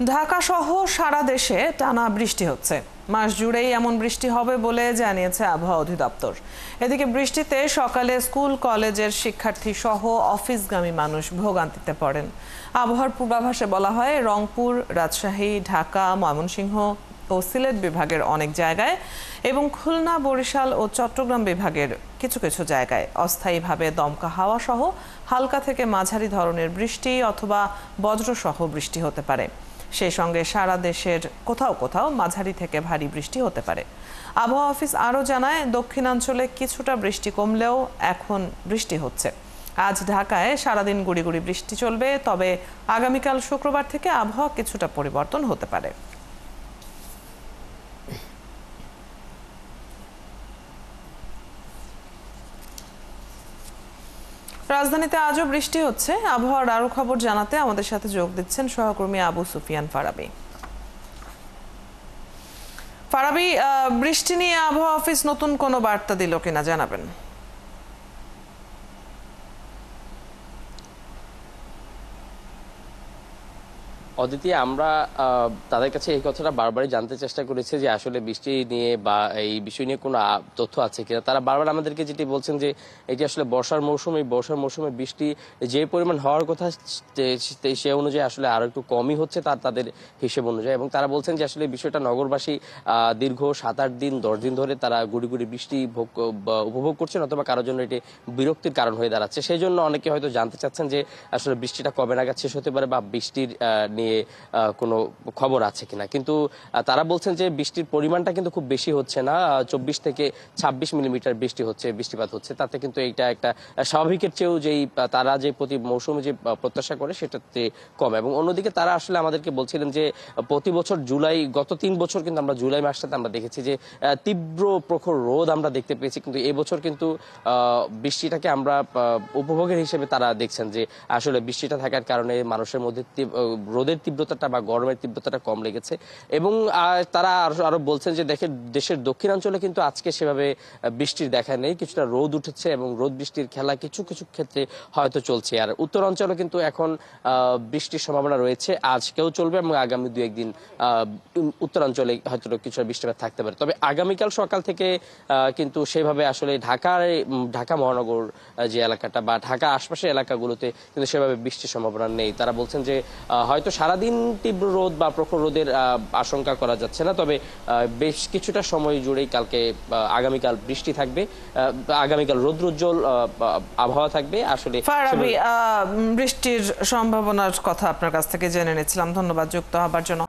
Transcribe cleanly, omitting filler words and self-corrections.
ঢাকা সহ সারা দেশে টানা বৃষ্টি হচ্ছে। মাস জুড়েই এমন বৃষ্টি হবে বলে জানিয়েছে আবহাওয়া অধিদপ্তর। এদিকে বৃষ্টিতে সকালে স্কুল কলেজের শিক্ষার্থী সহ অফিসগামী মানুষ ভোগান্তিতে পড়েন। আবহাওয়ার পূর্বাভাসে বলা হয়, রংপুর, রাজশাহী, ঢাকা, ময়মনসিংহ ও সিলেট বিভাগের অনেক জায়গায় এবং খুলনা, বরিশাল ও চট্টগ্রাম বিভাগের কিছু কিছু জায়গায় অস্থায়ীভাবে দমকা হাওয়া সহ হালকা থেকে মাঝারি ধরনের বৃষ্টি অথবা বজ্রসহ বৃষ্টি হতে পারে। সেই সঙ্গে সারা দেশের কোথাও কোথাও মাঝারি থেকে ভারী বৃষ্টি হতে পারে। আবহাওয়া অফিস আরও জানায়, দক্ষিণাঞ্চলে কিছুটা বৃষ্টি কমলেও এখন বৃষ্টি হচ্ছে। আজ ঢাকায় সারাদিন গুঁড়ি গুঁড়ি বৃষ্টি চলবে, তবে আগামীকাল শুক্রবার থেকে আবহাওয়া কিছুটা পরিবর্তন হতে পারে। রাজধানীতে আজও বৃষ্টি হচ্ছে। আবহাওয়ার আরো খবর জানাতে আমাদের সাথে যোগ দিচ্ছেন সহকর্মী আবু সুফিয়ান ফারাবি। ফারাবি, বৃষ্টি নিয়ে আবহাওয়া অফিস নতুন কোনো বার্তা দিল কিনা জানাবেন? অদিতি, আমরা তাদের কাছে এই কথাটা বারবারই জানতে চেষ্টা করেছি যে আসলে বৃষ্টি নিয়ে বা এই বিষয় নিয়ে কোনো তথ্য আছে কিনা। তারা বারবার আমাদেরকে যেটি বলছেন যে এটি আসলে বর্ষার মৌসুম, এই বর্ষার মৌসুমে বৃষ্টি যে পরিমাণ হওয়ার কথা সে অনুযায়ী আসলে আরো একটু কমই হচ্ছে তাদের হিসেব অনুযায়ী। এবং তারা বলছেন যে আসলে বিষয়টা নগরবাসী দীর্ঘ 7-8 দিন 10 দিন ধরে তারা গুড়ি গুড়ি বৃষ্টি উপভোগ করছেন, অথবা কারোর জন্য এটি বিরক্তির কারণ হয়ে দাঁড়াচ্ছে। সেই জন্য অনেকে হয়তো জানতে চাচ্ছেন যে আসলে বৃষ্টিটা কবে নাগাদ শেষ হতে পারে বা বৃষ্টির নিয়ে কোনো খবর আছে কিনা। কিন্তু তারা বলছেন যে বৃষ্টির পরিমাণটা কিন্তু খুব বেশি হচ্ছে না, 24 থেকে 26 মিলিমিটার বৃষ্টিপাত হচ্ছে। তাতে কিন্তু এইটা একটা স্বাভাবিকের চেয়েও যেই তারা যে প্রতি মৌসুমে যে প্রত্যাশা করে সেটাতে কম। এবং অন্যদিকে তারা আসলে আমাদেরকে বলছিলেন যে প্রতি বছর গত 3 বছর কিন্তু আমরা জুলাই মাসটাতে আমরা দেখেছি যে তীব্র প্রখর রোদ আমরা দেখতে পেয়েছি, কিন্তু এবছর কিন্তু বৃষ্টিটাকে আমরা উপভোগের হিসেবে তারা দেখছেন যে আসলে বৃষ্টিটা থাকার কারণে মানুষের মধ্যে রোদের তীব্রতাটা বা গরমের তীব্রতাটা কম লেগেছে। এবং তারা আরো বলছেন যে দেশের দক্ষিণাঞ্চলে কিন্তু আজকে সেভাবে বৃষ্টির দেখা নেই, কিছুটা রোদ উঠেছে এবং রোদ বৃষ্টির খেলা কিছু কিছু ক্ষেত্রে হয়তো চলছে। আর উত্তরাঞ্চলে কিন্তু এখন বৃষ্টির সম্ভাবনা রয়েছে, আজকেও চলবে এবং আগামী 2-1 দিন উত্তরাঞ্চলে হয়তো কিছুটা বৃষ্টিপাত থাকতে পারে। তবে আগামীকাল সকাল থেকে কিন্তু সেভাবে আসলে ঢাকা মহানগর যে এলাকাটা বা ঢাকা আশপাশের এলাকাগুলোতে কিন্তু সেভাবে বৃষ্টির সম্ভাবনা নেই। তারা বলছেন যে হয়তো সারাদিন তীব্র রোদ বা প্রখর রোদের আশঙ্কা করা যাচ্ছে না, তবে বেশ কিছুটা সময় জুড়েই আগামীকাল বৃষ্টি থাকবে, আগামীকাল রৌদ্রোজ্জ্বল আবহাওয়া থাকবে। আসলে ফারাবি, বৃষ্টির সম্ভাবনার কথা আপনার কাছ থেকে জেনে নিচ্ছিলাম। ধন্যবাদ যুক্ত হবার জন্য।